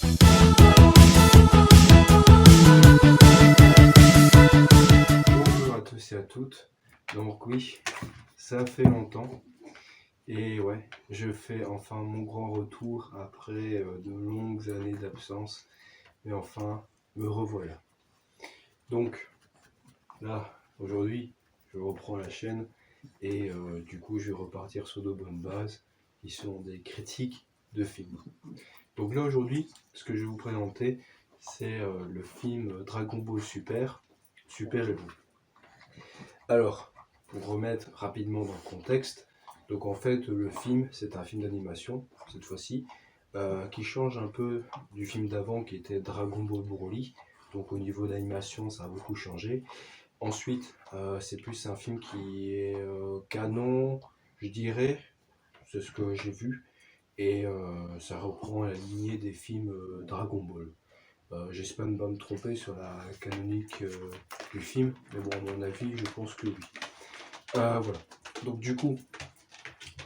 Bonjour à tous et à toutes. Donc oui, ça fait longtemps. Et ouais, je fais enfin mon grand retour après de longues années d'absence. Mais enfin, me revoilà. Donc là, aujourd'hui, je reprends la chaîne et du coup, je vais repartir sur de bonnes bases qui sont des critiques de films. Donc là, aujourd'hui, ce que je vais vous présenter, c'est le film Dragon Ball Super, Super Héros. Alors, pour remettre rapidement dans le contexte, donc en fait le film c'est un film d'animation cette fois-ci qui change un peu du film d'avant qui était Dragon Ball Broly. Donc au niveau d'animation ça a beaucoup changé. Ensuite c'est plus un film qui est canon, je dirais, c'est ce que j'ai vu, et ça reprend la lignée des films Dragon Ball. J'espère ne pas me tromper sur la canonique du film, mais bon, à mon avis, je pense que oui. Voilà. Donc, du coup,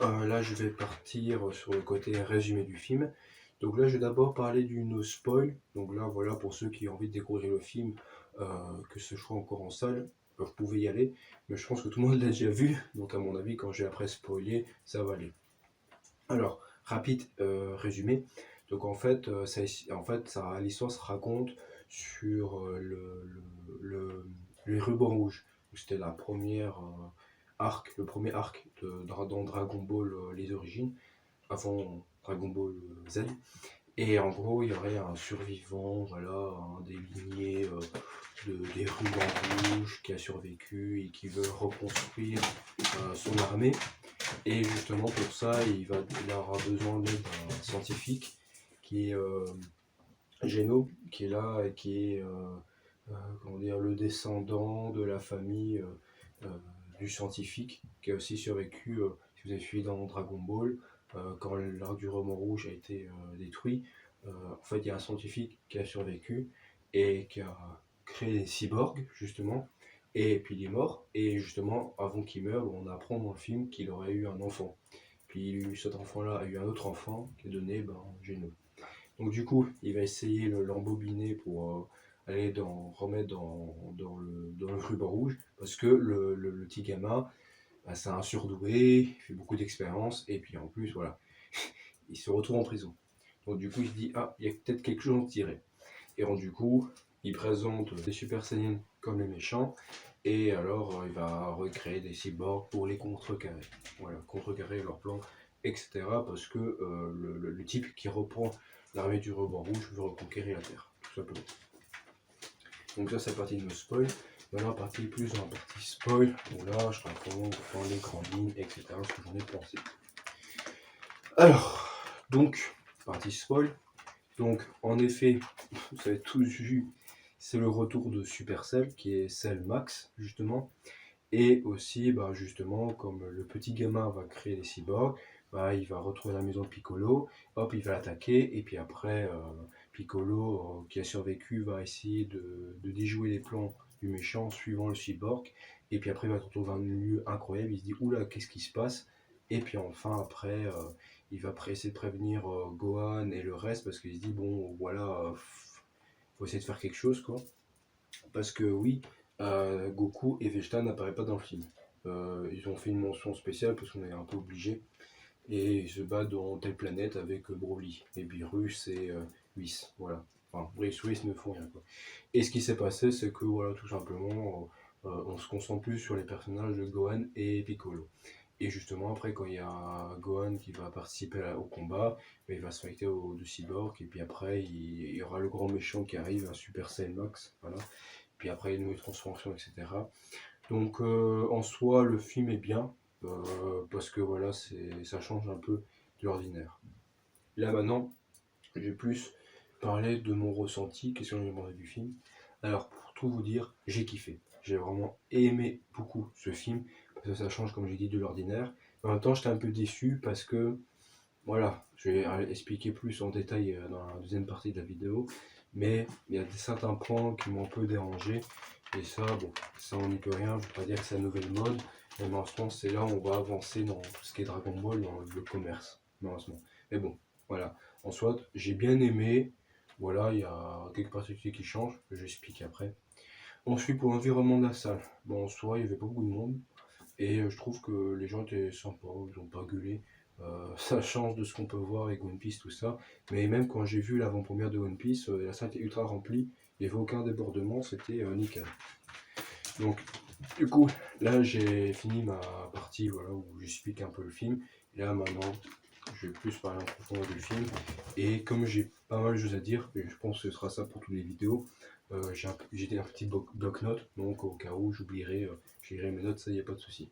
là, je vais partir sur le côté résumé du film. Donc, là, je vais d'abord parler du no spoil. Donc, là, voilà, pour ceux qui ont envie de découvrir le film, que ce soit encore en salle, vous pouvez y aller. Mais je pense que tout le monde l'a déjà vu. Donc, à mon avis, quand j'ai après spoilé, ça va aller. Alors, rapide résumé. Donc l'histoire se raconte sur le ruban rouge. C'était la première le premier arc dans Dragon Ball les origines, avant Dragon Ball Z. Et en gros, il y aurait un survivant, voilà, un des lignées des rubans rouges qui a survécu et qui veut reconstruire son armée. Et justement pour ça, il aura besoin d'aide d'un scientifique qui est Geno, qui est là et qui est comment dire, le descendant de la famille du scientifique, qui a aussi survécu, si vous avez suivi dans Dragon Ball, quand l'arc du roman rouge a été détruit. En fait, il y a un scientifique qui a survécu et qui a créé des cyborgs, justement. Et puis il est mort, et justement, avant qu'il meure, on apprend dans le film qu'il aurait eu un enfant. Puis cet enfant-là a eu un autre enfant qui est donné Geno. Donc du coup, il va essayer de l'embobiner pour aller remettre dans le ruban rouge, parce que le petit gamin, bah, c'est un surdoué, il fait beaucoup d'expérience, et puis en plus, voilà, il se retrouve en prison. Donc du coup, il se dit, ah, il y a peut-être quelque chose à en tirer. Et donc, du coup, il présente des Super Saiyans comme les méchants, et alors il va recréer des cyborgs pour les contrecarrer. Voilà, contrecarrer leur plan, etc. Parce que le type qui reprend l'armée du ruban rouge veut reconquérir la Terre, tout simplement. Donc ça, c'est parti de nos spoils. Maintenant, partie plus dans la partie spoil, où là, je raconte dans les grandes lignes, etc. ce que j'en ai pensé. Alors, donc, partie spoil. Donc, en effet, vous avez tous vu, c'est le retour de Supercell, qui est Cell Max, justement. Et aussi, justement, comme le petit gamin va créer des cyborgs, il va retrouver la maison de Piccolo, hop, il va l'attaquer, et puis après, Piccolo, qui a survécu, va essayer de déjouer les plans du méchant suivant le cyborg, et puis après, il va se retrouver dans un lieu incroyable, il se dit, oula, qu'est-ce qui se passe? Et puis enfin, après, il va essayer de prévenir Gohan et le reste, parce qu'il se dit, bon, voilà, faut essayer de faire quelque chose, quoi. Parce que oui, Goku et Vegeta n'apparaissent pas dans le film. Ils ont fait une mention spéciale parce qu'on est un peu obligé. Et ils se battent dans telle planète avec Broly. Et Beerus et Whis. Voilà. Enfin, Brice Whis ne font rien, quoi. Et ce qui s'est passé, c'est que voilà, tout simplement, on se concentre plus sur les personnages de Gohan et Piccolo. Et justement, après, quand il y a Gohan qui va participer au combat, il va se fighter aux deux cyborgs. Et puis après, il y aura le grand méchant qui arrive, un Super Saiyan Max. Voilà. Puis après, une nouvelle transformation, etc. Donc, en soi, le film est bien. Parce que voilà, ça change un peu de l'ordinaire. Là maintenant, je vais plus parler de mon ressenti, qu'est-ce que j'ai pensé du film. Alors pour tout vous dire, j'ai kiffé. J'ai vraiment aimé beaucoup ce film, parce que ça change comme j'ai dit de l'ordinaire. En même temps, j'étais un peu déçu parce que, voilà, je vais expliquer plus en détail dans la deuxième partie de la vidéo, mais il y a certains points qui m'ont un peu dérangé, et ça, bon, ça on n'y peut rien, je ne veux pas dire que c'est la nouvelle mode, mais malheureusement c'est là où on va avancer dans tout ce qui est Dragon Ball, dans le commerce, malheureusement. Mais bon, voilà, en soit, j'ai bien aimé, Voilà, il y a quelques particularités qui changent, que j'explique après. Ensuite, pour l'environnement de la salle, bon, en soi, il y avait pas beaucoup de monde. Et je trouve que les gens étaient sympas, ils ont pas gueulé. Ça change de ce qu'on peut voir avec One Piece, tout ça. Mais même quand j'ai vu l'avant-première de One Piece, la salle était ultra remplie, il n'y avait aucun débordement, c'était nickel. Donc, du coup, là j'ai fini ma partie voilà, où j'explique un peu le film. Et là maintenant, je vais plus parler en profondeur du film. Et comme j'ai pas mal de choses à dire, et je pense que ce sera ça pour toutes les vidéos, j'ai un petit bloc-notes, donc au cas où j'oublierai, je lirai mes notes, ça y a pas de souci.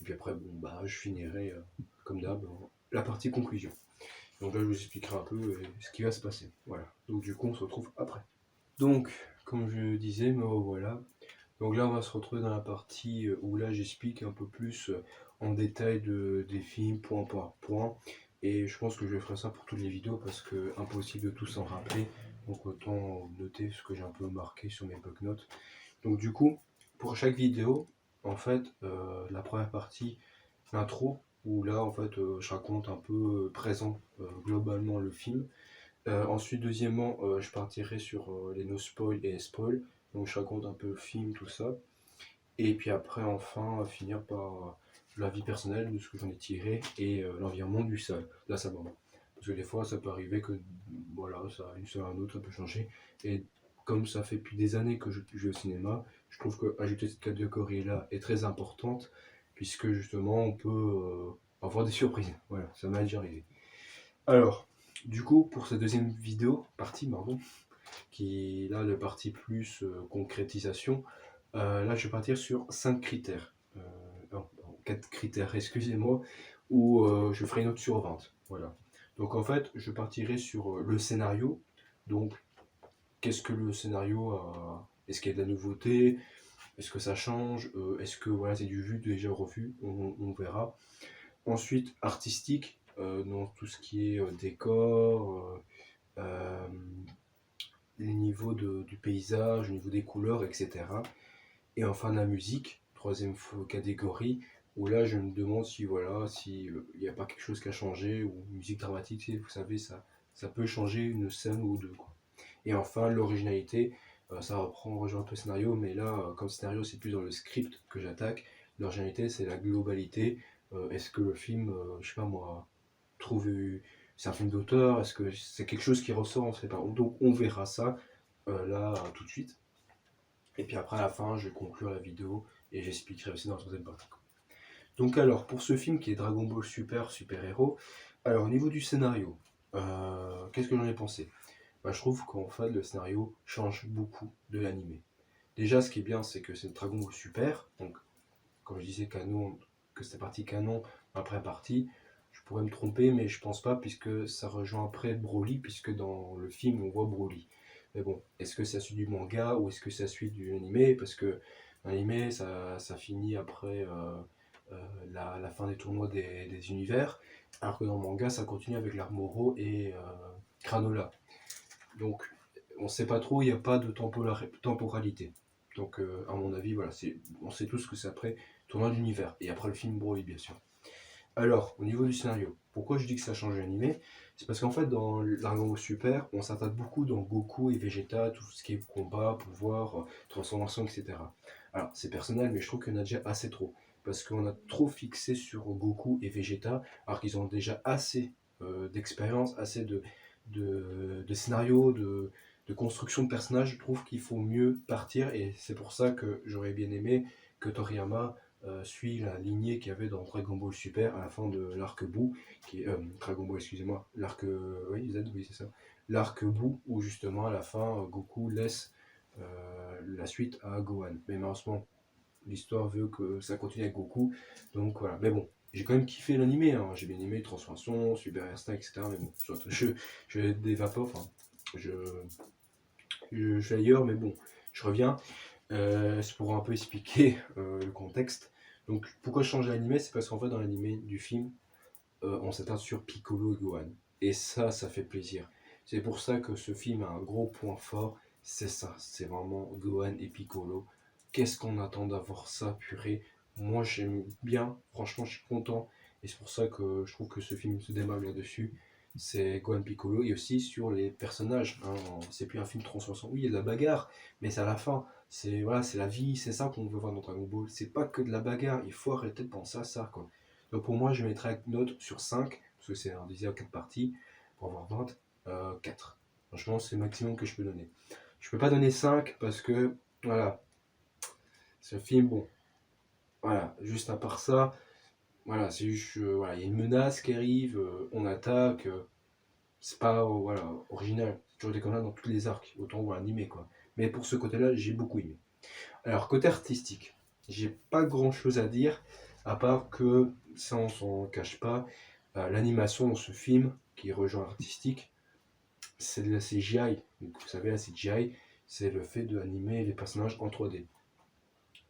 Et puis après, bon, bah, je finirai, comme d'hab, la partie conclusion. Donc là, je vous expliquerai un peu ce qui va se passer. Voilà. Donc du coup, on se retrouve après. Donc, comme je disais, me revoilà. Donc là, on va se retrouver dans la partie où là, j'explique un peu plus en détail des films, point par point. Et je pense que je ferai ça pour toutes les vidéos parce que impossible de tout s'en rappeler. Donc autant noter ce que j'ai un peu marqué sur mes bloc-notes. Donc du coup, pour chaque vidéo, en fait, la première partie, l'intro, où là, en fait, je raconte un peu, présent globalement le film. Ensuite, deuxièmement, je partirai sur les no spoil et spoil. Donc je raconte un peu le film, tout ça. Et puis après, enfin, finir par la vie personnelle, de ce que j'en ai tiré, et l'environnement du sol, là, ça moment. Parce que des fois, ça peut arriver que, voilà, ça, une seule à une autre, ça peut changer. Et comme ça fait depuis des années que je vais au cinéma, je trouve que ajouter cette catégorie-là est très importante, puisque justement, on peut avoir des surprises. Voilà, ça m'a déjà arrivé. Alors, du coup, pour cette deuxième vidéo, partie, pardon, qui là, le parti plus concrétisation, là, je vais partir sur 5 critères. Non, 4 critères, excusez-moi, où je ferai une note sur 20. Voilà. Donc en fait, je partirai sur le scénario. Donc, qu'est-ce que le scénario a. Est-ce qu'il y a de la nouveauté? Est-ce que ça change? Est-ce que voilà, c'est du vu, déjà revu? On verra. Ensuite, artistique, dans tout ce qui est décor, euh, les niveaux du paysage, au niveau des couleurs, etc. Et enfin la musique, troisième catégorie, où là je me demande si voilà, si il n'y a pas quelque chose qui a changé, ou musique dramatique, vous savez, ça peut changer une scène ou deux, quoi. Et enfin l'originalité, ça rejoint un peu le scénario, mais là, comme scénario, c'est plus dans le script que j'attaque. L'originalité, c'est la globalité. Est-ce que le film, je sais pas moi, trouve. C'est un film d'auteur, est-ce que c'est quelque chose qui ressort, on ne sait pas. Donc on verra ça là tout de suite. Et puis après, à la fin, je vais conclure la vidéo et j'expliquerai aussi dans la troisième partie. Donc alors, pour ce film qui est Dragon Ball Super, Super Héros, alors au niveau du scénario, qu'est-ce que j'en ai pensé? Bah, je trouve qu'en fait, le scénario change beaucoup de l'animé. Déjà, ce qui est bien, c'est que c'est Dragon Ball Super, donc comme je disais canon, que c'était partie canon après partie, je pourrais me tromper, mais je pense pas, puisque ça rejoint après Broly, puisque dans le film, on voit Broly. Mais bon, est-ce que ça suit du manga ou est-ce que ça suit du animé? Parce que l'animé, ça finit après la fin des tournois des univers, alors que dans le manga, ça continue avec l'Armoro et Granola. Donc, on sait pas trop, il n'y a pas de temporalité. Donc, à mon avis, voilà, on sait tous que c'est après tournoi d'univers et après le film Broly, bien sûr. Alors, au niveau du scénario, pourquoi je dis que ça change d'animé? C'est parce qu'en fait, dans Dragon Ball Super, on s'attarde beaucoup dans Goku et Vegeta, tout ce qui est combat, pouvoir, transformation, etc. Alors, c'est personnel, mais je trouve qu'il y en a déjà assez trop. Parce qu'on a trop fixé sur Goku et Vegeta, alors qu'ils ont déjà assez d'expérience, assez de scénario, de construction de personnages. Je trouve qu'il faut mieux partir, et c'est pour ça que j'aurais bien aimé que Toriyama suit la lignée qu'il y avait dans Dragon Ball Super à la fin de l'arc Buu, qui est Dragon Ball, excusez-moi, l'arc oui, Z, oui c'est ça, l'arc Buu où justement à la fin Goku laisse la suite à Gohan. Mais malheureusement, l'histoire veut que ça continue avec Goku, donc voilà. Mais bon, j'ai quand même kiffé l'animé, hein. J'ai bien aimé Transformation, Super Instinct, etc. Mais bon, je d'évapore, enfin, je, je suis ailleurs, mais bon, je reviens. C'est pour un peu expliquer le contexte. Donc pourquoi changer l'animé? C'est parce qu'en fait dans l'animé du film, on s'attarde sur Piccolo et Gohan. Et ça fait plaisir. C'est pour ça que ce film a un gros point fort, c'est ça, c'est vraiment Gohan et Piccolo. Qu'est-ce qu'on attend d'avoir ça, purée? Moi j'aime bien, franchement je suis content. Et c'est pour ça que je trouve que ce film se démarque là-dessus. c'est Gohan Piccolo, et aussi sur les personnages. Hein. C'est plus un film 360, oui, il y a de la bagarre, mais c'est à la fin. C'est voilà, c'est la vie, c'est ça qu'on veut voir dans Dragon Ball. C'est pas que de la bagarre, il faut arrêter de penser à ça, quoi. Donc pour moi, je mettrais une note sur 5 parce que c'est un désir à 4 parties, pour avoir 20, 4. Franchement, c'est le maximum que je peux donner. Je peux pas donner 5 parce que, voilà, ce film, bon, voilà, juste à part ça, voilà, c'est juste, voilà, il y a une menace qui arrive, on attaque, c'est pas voilà, original, c'est toujours des conneries dans tous les arcs, autant voir l'animé quoi. Mais pour ce côté-là, j'ai beaucoup aimé. Alors, côté artistique, j'ai pas grand-chose à dire, à part que, ça on s'en cache pas, l'animation dans ce film, qui rejoint l'artistique, c'est de la CGI. Donc, vous savez, la CGI, c'est le fait d'animer les personnages en 3D.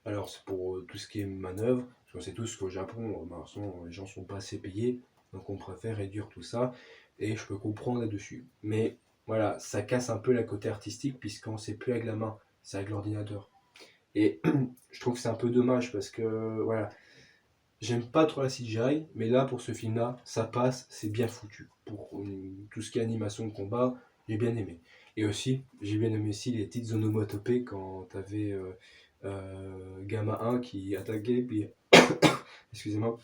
Alors, c'est pour tout ce qui est manœuvre, parce qu'on sait tous qu'au Japon, les gens sont pas assez payés, donc on préfère réduire tout ça, et je peux comprendre là-dessus. Mais voilà, ça casse un peu la côté artistique, puisqu'on sait plus avec la main, c'est avec l'ordinateur. Et je trouve que c'est un peu dommage, parce que voilà, j'aime pas trop la CGI, mais là, pour ce film-là, ça passe, c'est bien foutu. Pour tout ce qui est animation de combat, j'ai bien aimé. Et aussi, j'ai bien aimé aussi les petites onomatopées quand t'avais Gamma 1 qui attaquait, puis, excusez-moi,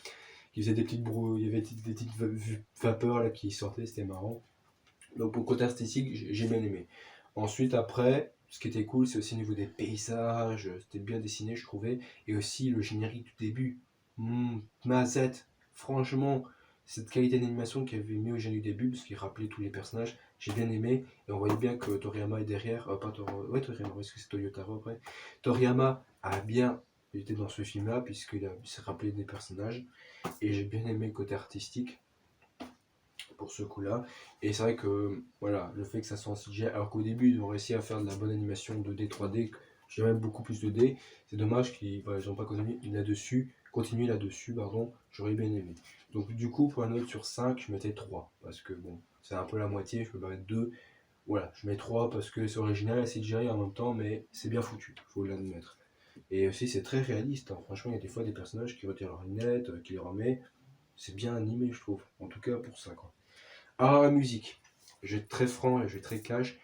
qui faisait des petites il y avait des petites vapeurs là, qui sortaient, c'était marrant. Donc pour le côté artistique, j'ai bien aimé. Ensuite, après, ce qui était cool, c'est aussi au niveau des paysages, c'était bien dessiné, je trouvais, et aussi le générique du début. Mazette, franchement, cette qualité d'animation qu'il avait mis au générique du début, parce qu'il rappelait tous les personnages, j'ai bien aimé, et on voyait bien que Toriyama est derrière, pas ouais, Toriyama, parce que c'est Toyotaro après. Toriyama a bien été dans ce film-là, puisqu'il s'est rappelé des personnages, et j'ai bien aimé le côté artistique pour ce coup-là. Et c'est vrai que voilà, le fait que ça soit en CGI, alors qu'au début ils ont réussi à faire de la bonne animation 2D, 3D, j'ai même beaucoup plus 2D, c'est dommage qu'ils n'ont pas continué là-dessus, pardon, j'aurais bien aimé. Donc du coup, pour la note sur 5, je mettais 3, parce que bon, c'est un peu la moitié, je peux pas mettre 2. Voilà, je mets 3 parce que c'est original, c'est CGI en même temps, mais c'est bien foutu, faut l'admettre. Et aussi c'est très réaliste, hein. Franchement, il y a des fois des personnages qui retirent leurs lunettes, qui les remet, c'est bien animé je trouve, en tout cas pour ça quoi. Ah, la musique. Je vais être très franc et je vais être très cash.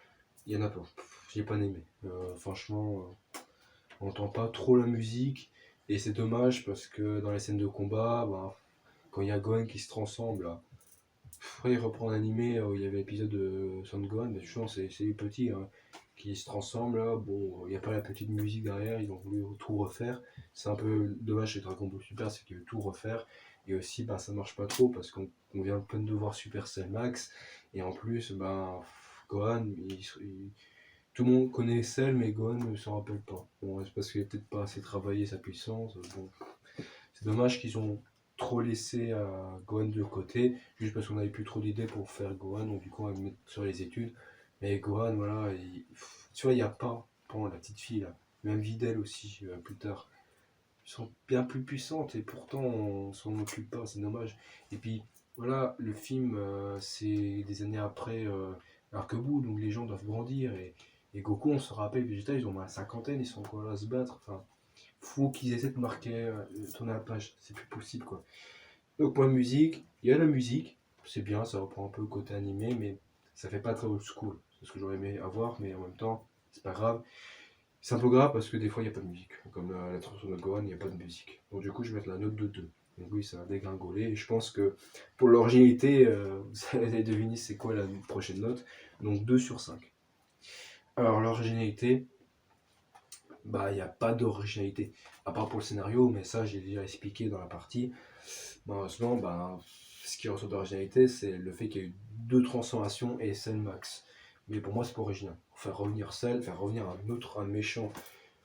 Il y en a pas. J'ai pas aimé. Franchement, on n'entend pas trop la musique. Et c'est dommage parce que dans les scènes de combat, bah, quand il y a Gohan qui se transforme, là, après il reprend l'animé où il y avait l'épisode de Son Gohan, mais je pense que c'est les petits hein, qui se transforment là. Bon, il n'y a pas la petite musique derrière, ils ont voulu tout refaire. C'est un peu dommage chez Dragon Ball Super, c'est qu'ils veulent tout refaire. Et aussi, bah, ça marche pas trop parce qu'on vient de peine de voir Supercell Max. Et en plus, ben, Gohan, tout le monde connaît Cell, mais Gohan ne s'en rappelle pas. Bon, c'est parce qu'il n'a peut-être pas assez travaillé sa puissance. Bon, c'est dommage qu'ils ont trop laissé Gohan de côté, juste parce qu'on n'avait plus trop d'idées pour faire Gohan, donc du coup on va le mettre sur les études. Mais Gohan, voilà, tu vois, il n'y a pas, bon, la petite fille là, même Videl aussi, plus tard, ils sont bien plus puissantes et pourtant on s'en occupe pas, c'est dommage. Et puis voilà, le film, c'est des années après Arc-Bout, donc les gens doivent grandir et Goku, on se rappelle, Vegeta, ils ont la cinquantaine, ils sont encore là à se battre, enfin faut qu'ils essaient de marquer, tourner la page, c'est plus possible quoi. Donc pour la musique, il y a la musique, c'est bien, ça reprend un peu le côté animé, mais ça fait pas très old school. C'est ce que j'aurais aimé avoir, mais en même temps, c'est pas grave. C'est un peu grave parce que des fois il n'y a pas de musique. Comme la chanson de Gohan, il n'y a pas de musique. Donc du coup, je vais mettre la note de 2. Donc oui, ça a dégringolé. Et je pense que pour l'originalité, vous allez deviner c'est quoi la prochaine note. Donc 2 sur 5. Alors l'originalité, bah il n'y a pas d'originalité. À part pour le scénario, mais ça j'ai déjà expliqué dans la partie. Malheureusement, bah, ce qui ressort d'originalité, c'est le fait qu'il y a eu 2 transformations et Cell Max. Mais pour moi, c'est pas original. Pour faire revenir Cell, faire revenir un méchant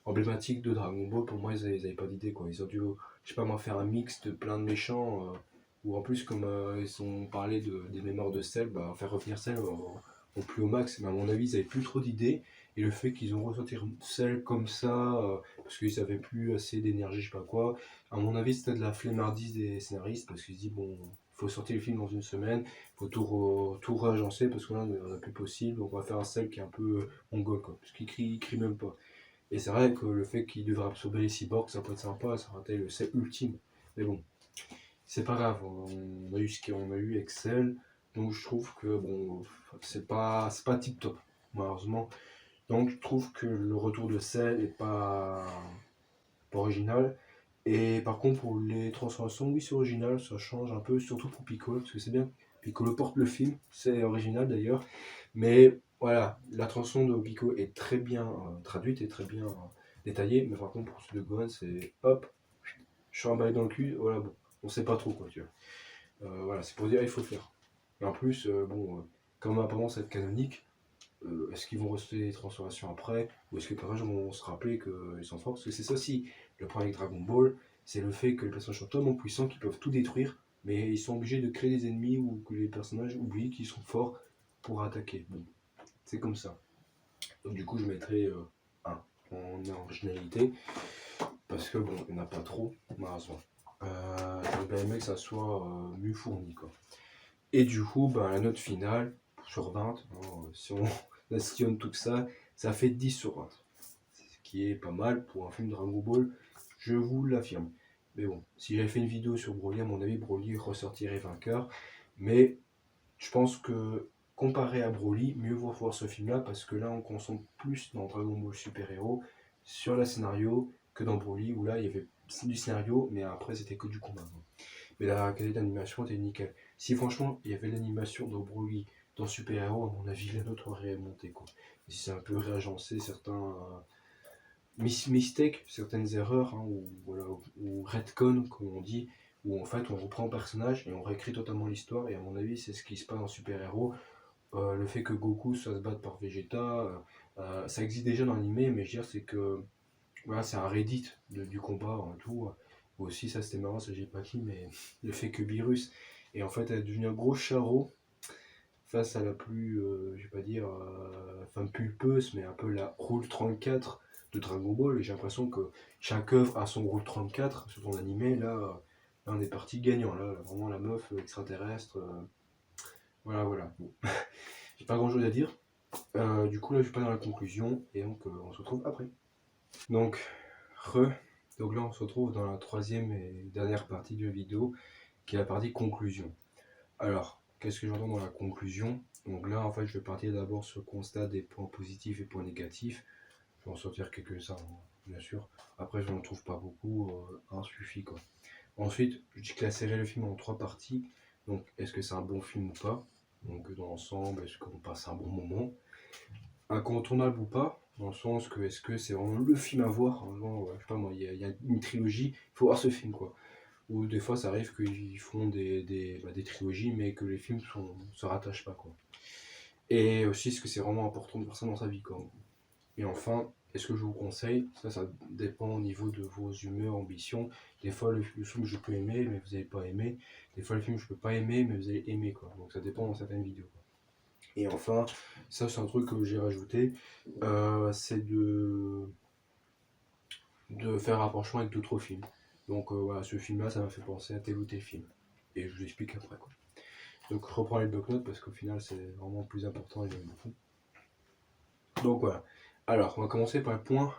emblématique de Dragon Ball, pour moi, ils avaient pas d'idée. Quoi. Ils ont dû, je sais pas moi, faire un mix de plein de méchants. Ou en plus, comme ils ont parlé des mémoires de Cell, bah, faire revenir Cell au plus haut max. Mais à mon avis, ils avaient plus trop d'idées. Et le fait qu'ils ont ressorti Cell comme ça, parce qu'ils avaient plus assez d'énergie, je sais pas quoi, à mon avis, c'était de la flemmardise des scénaristes parce qu'ils se disent bon, faut sortir le film dans une semaine, faut tout réagencer parce que là, on n'a plus possible, donc on va faire un Cell qui est un peu mongol, quoi, parce qu'il crie même pas. Et c'est vrai que le fait qu'il devrait absorber les cyborgs, ça peut être sympa, ça aurait été le Cell ultime. Mais bon, c'est pas grave, on a eu ce qu'on a eu avec Cell. Donc je trouve que bon, c'est pas tip top, malheureusement. Donc je trouve que le retour de Cell est pas original. Et par contre, pour les transformations, oui, c'est original, ça change un peu, surtout pour Piccolo, parce que c'est bien. Piccolo porte le film, c'est original d'ailleurs. Mais voilà, la transformation de Piccolo est très bien traduite et très bien détaillée. Mais par contre, pour ceux de Gohan, c'est hop, je suis emballé dans le cul, voilà, bon, on sait pas trop quoi, tu vois. Voilà, c'est pour dire, il faut le faire. Et en plus, bon, comme apparemment c'est canonique, est-ce qu'ils vont rester des transformations après, ou est-ce que les personnages vont se rappeler qu'ils sont forts? Parce que c'est ça aussi, le problème avec Dragon Ball, c'est le fait que les personnages sont tellement puissants qu'ils peuvent tout détruire, mais ils sont obligés de créer des ennemis ou que les personnages oublient qu'ils sont forts pour attaquer. Bon, c'est comme ça. Donc du coup, je mettrai 1 en originalité, parce que bon, il n'y en a pas trop, malheureusement. J'aurais bien aimé que ça soit mieux fourni, quoi. Et du coup, ben, la note finale, sur 20, hein, si on additionne tout ça, ça fait 10 sur 20. Ce qui est pas mal pour un film Dragon Ball, je vous l'affirme. Mais bon, si j'avais fait une vidéo sur Broly, à mon avis, Broly ressortirait vainqueur. Mais je pense que comparé à Broly, mieux vaut voir ce film-là parce que là, on concentre plus dans Dragon Ball Super Héros sur le scénario que dans Broly où là, il y avait du scénario, mais après, c'était que du combat. Mais la qualité d'animation était nickel. Si franchement, il y avait l'animation dans Broly, dans Super Héros, à mon avis, la note aurait monté, quoi. Et si c'est un peu réagencé, certains mistakes, certaines erreurs, hein, ou, voilà, ou retcon, comme on dit, où en fait on reprend le personnage et on réécrit totalement l'histoire. Et à mon avis, c'est ce qui se passe dans Super Héros. Le fait que Goku soit se battre par Vegeta, ça existe déjà dans l'animé, mais je veux dire, c'est que voilà, c'est un Reddit du combat en tout. Aussi, ça c'était marrant, ça j'ai pas dit, mais le fait que Beerus est en fait devenu un gros charreau face à la plus, je vais pas dire, femme pulpeuse, mais un peu la Rule 34 de Dragon Ball. Et j'ai l'impression que chaque œuvre a son Rule 34 sur ton animé. Là, on est parti gagnant. Là, vraiment la meuf extraterrestre. Voilà, voilà. Bon. J'ai pas grand chose à dire. Du coup, là, je vais pas dans la conclusion. Et donc, on se retrouve après. Donc, re. Donc là, on se retrouve dans la troisième et dernière partie de la vidéo, qui est la partie conclusion. Alors, qu'est-ce que j'entends dans la conclusion? Donc là, en fait, je vais partir d'abord sur le constat des points positifs et points négatifs. Je vais en sortir quelques-uns, hein, bien sûr. Après, je n'en trouve pas beaucoup, un suffit, quoi. Ensuite, je classerai le film en 3 parties. Donc, est-ce que c'est un bon film ou pas? Donc, dans l'ensemble, est-ce qu'on passe un bon moment? Incontournable ou pas? Dans le sens que, est-ce que c'est vraiment le film à voir? Genre, je sais pas moi, il y a une trilogie, il faut voir ce film, quoi. Ou des fois, ça arrive qu'ils font des trilogies, mais que les films se rattachent pas, quoi. Et aussi, est-ce que c'est vraiment important de voir ça dans sa vie, quoi. Et enfin, est-ce que je vous conseille? Ça dépend au niveau de vos humeurs, ambitions. Des fois, le film, je peux aimer, mais vous n'allez pas aimer. Des fois, le film, je peux pas aimer, mais vous allez aimer, quoi. Donc, ça dépend dans certaines vidéos, quoi. Et enfin, ça, c'est un truc que j'ai rajouté, c'est de faire un rapprochement avec d'autres films. Donc, voilà, ce film-là, ça m'a fait penser à tel ou tel film. Et je vous explique après, quoi. Donc, reprends les bloc-notes parce qu'au final, c'est vraiment plus important et j'aime beaucoup. Donc, voilà. Alors, on va commencer par le point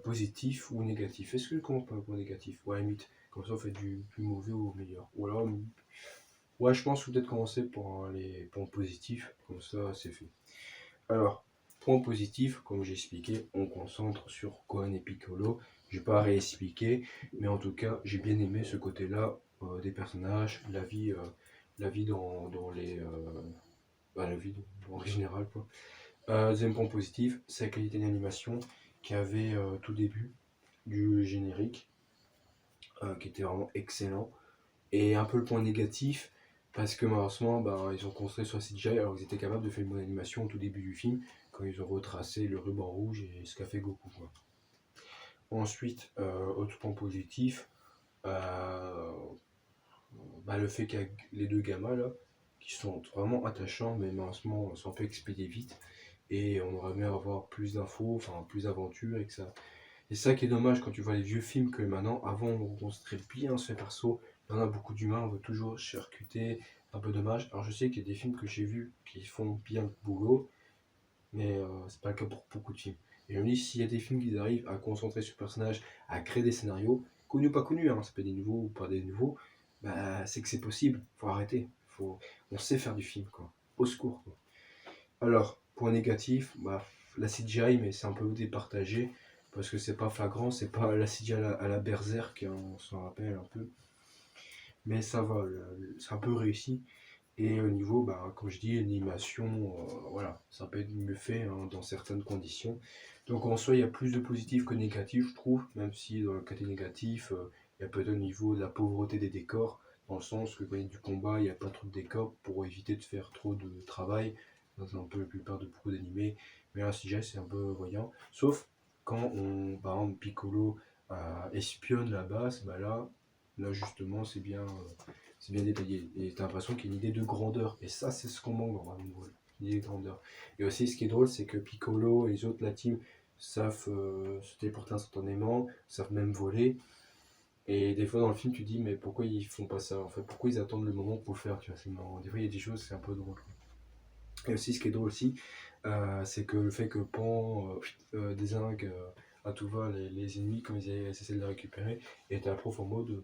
positif ou négatif. Est-ce que je commence par le point négatif? Ouais, limite. Comme ça, on fait du plus mauvais au meilleur. Ou alors, ouais, je pense que peut-être commencer par les points positifs. Comme ça, c'est fait. Alors, point positif, comme j'ai expliqué, on concentre sur Gohan et Piccolo. Je ne vais pas réexpliquer, mais en tout cas, j'ai bien aimé ce côté-là des personnages, la vie dans les. La vie en général, quoi. Deuxième point positif, c'est la qualité d'animation qui avait tout début du générique, qui était vraiment excellent. Et un peu le point négatif, parce que malheureusement, ils ont construit sur CGI alors qu'ils étaient capables de faire une bonne animation au tout début du film, quand ils ont retracé le ruban rouge et ce qu'a fait Goku, quoi. Ensuite, autre point positif, euh, le fait qu'il y a les deux gamins là, qui sont vraiment attachants, mais malheureusement sont un peu expédiés vite. Et on aurait aimé avoir plus d'infos, enfin plus d'aventures et que ça. Et c'est ça qui est dommage quand tu vois les vieux films que maintenant, avant on rencontrait bien ce perso, on a beaucoup d'humains, on veut toujours charcuter, un peu dommage. Alors je sais qu'il y a des films que j'ai vus qui font bien le boulot, mais c'est pas le cas pour beaucoup de films. Et je me dis, s'il y a des films qui arrivent à concentrer sur le personnage, à créer des scénarios, connus ou pas connus, hein, ça peut être des nouveaux ou pas des nouveaux, c'est que c'est possible, faut arrêter. on sait faire du film, quoi. Au secours, quoi. Alors, point négatif, bah, la CGI, mais c'est un peu départagé, parce que c'est pas flagrant, c'est pas la CGI à la Berserk, hein, on s'en rappelle un peu, mais ça va, c'est un peu réussi. Et au niveau, bah, comme je dis, animation, voilà, ça peut être mieux fait hein, dans certaines conditions. Donc en soi, il y a plus de positifs que de négatifs, je trouve, même si dans le côté négatif, il y a peut-être au niveau de la pauvreté des décors, dans le sens que quand il y a du combat, il n'y a pas trop de décors pour éviter de faire trop de travail. Ça, c'est un peu la plupart de beaucoup d'animés, mais un CGI c'est un peu voyant. Sauf quand on, par exemple, Piccolo espionne la base, bah là justement c'est bien détaillé. Et t'as l'impression qu'il y a une idée de grandeur. Et ça, c'est ce qu'on manque dans Dragon Ball. Une idée de grandeur. Et aussi, ce qui est drôle, c'est que Piccolo et les autres, la team, savent se téléporter instantanément, savent même voler. Et des fois, dans le film, tu dis, mais pourquoi ils font pas ça en fait? Pourquoi ils attendent le moment pour le faire? Tu vois, c'est marrant. Des fois, il y a des choses, c'est un peu drôle. Et aussi, ce qui est drôle aussi, c'est que le fait que Pan dézingue à tout va les ennemis quand ils essaient de les récupérer, et t'as la prof en mode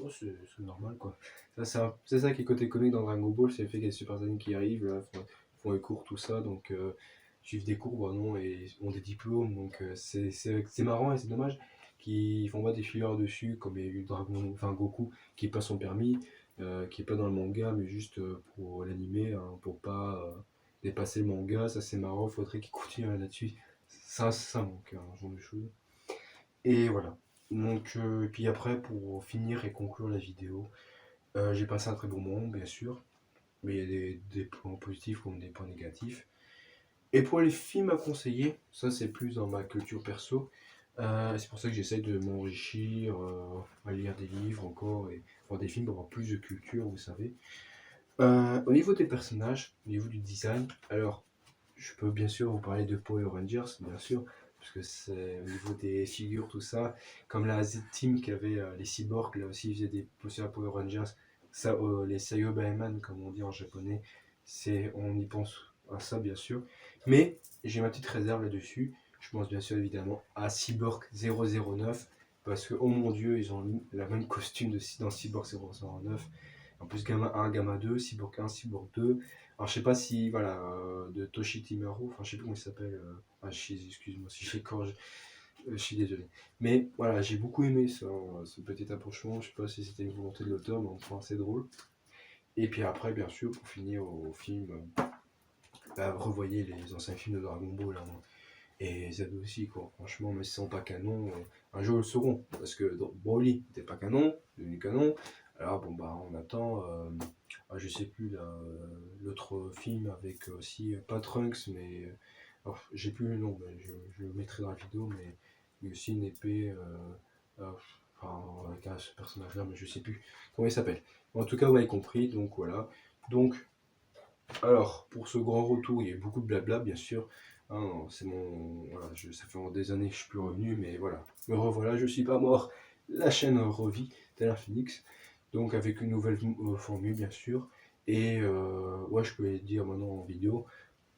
c'est normal quoi. C'est ça qui est côté comique dans Dragon Ball, c'est le fait qu'il y a des Super Saiyans qui arrivent, là, font les cours, tout ça, donc suivent des cours, bah non, et ont des diplômes, donc c'est marrant et c'est dommage qu'ils font pas des fillers dessus, comme il y a eu enfin Goku qui passe son permis qui est pas dans le manga, mais juste pour l'animé, hein, pour pas dépasser le manga. Ça c'est marrant, faudrait qu'il continue là-dessus. Ça manque, hein, ce genre de choses. Et voilà. Donc, et puis après, pour finir et conclure la vidéo, j'ai passé un très bon moment, bien sûr, mais il y a des points positifs comme des points négatifs. Et pour les films à conseiller, ça c'est plus dans ma culture perso. C'est pour ça que j'essaye de m'enrichir, à lire des livres encore et voir des films pour avoir plus de culture, vous savez. Au niveau des personnages, au niveau du design, alors je peux bien sûr vous parler de Power Rangers, bien sûr, parce que c'est au niveau des figures, tout ça, comme la Z-Team qui avait les cyborgs, là aussi ils faisaient des posters à Power Rangers, ça, les Saiyobaeman comme on dit en japonais, on y pense à ça bien sûr, mais j'ai ma petite réserve là-dessus, je pense bien sûr évidemment à Cyborg 009, parce que oh mon dieu, ils ont mis la même costume dans Cyborg 009, en plus, Gamma 1, Gamma 2, Cyborg 1, Cyborg 2. Alors, je sais pas si, voilà, de Toshi Timaru, enfin, je sais plus comment il s'appelle. Excuse-moi si j'écorche, je suis désolé. Mais voilà, j'ai beaucoup aimé ce petit approchement. Je sais pas si c'était une volonté de l'auteur, mais enfin, c'est drôle. Et puis après, bien sûr, pour finir au film, revoyez les anciens films de Dragon Ball. Hein, et Z aussi, quoi. Franchement, mais si sont pas canon, un jour ils le sauront. Parce que Broly n'était pas canon, devenu canon. Alors bon, bah on attend, je sais plus, l'autre film avec aussi, pas Trunks, mais. J'ai plus le nom, mais je le mettrai dans la vidéo, mais il y a aussi une épée, enfin, avec ce personnage-là, mais je sais plus comment il s'appelle. En tout cas, vous m'avez compris, donc voilà. Donc, alors, pour ce grand retour, il y a eu beaucoup de blabla, bien sûr. Hein, c'est mon, voilà, ça fait des années que je suis plus revenu, mais voilà. Me revoilà, je suis pas mort. La chaîne revit, tel un phoenix. Donc, avec une nouvelle formule, bien sûr. Et ouais, je peux le dire maintenant en vidéo.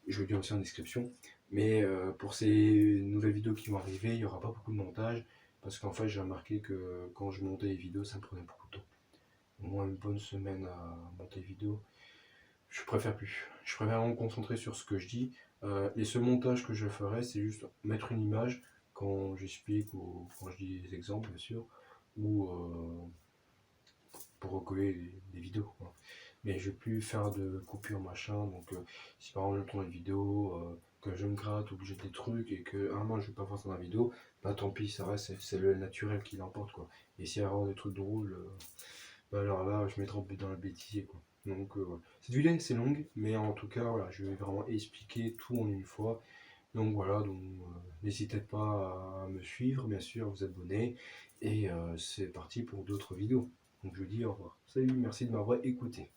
Je le dis aussi en description. Mais pour ces nouvelles vidéos qui vont arriver, il n'y aura pas beaucoup de montage. Parce qu'en fait, j'ai remarqué que quand je montais les vidéos, ça me prenait beaucoup de temps. Au moins une bonne semaine à monter les vidéos. Je préfère plus. Je préfère me concentrer sur ce que je dis. Les seuls montages que je ferai, c'est juste mettre une image quand j'explique ou quand je dis des exemples, bien sûr, ou pour recoller les vidéos, quoi. Mais je ne vais plus faire de coupures machin. Donc, si par exemple je tourne une vidéo, que je me gratte ou que j'ai des trucs et que un moment je ne vais pas faire ça dans la vidéo, bah tant pis, ça reste, c'est le naturel qui l'emporte, quoi. Et s'il y a vraiment des trucs drôles, bah alors là, je mettrai dans le bêtisier, quoi. Donc, voilà. Cette vidéo c'est longue, mais en tout cas, voilà, je vais vraiment expliquer tout en une fois. Donc voilà, donc n'hésitez pas à me suivre, bien sûr, vous abonner. Et c'est parti pour d'autres vidéos. Donc je vous dis au revoir. Salut, merci de m'avoir écouté.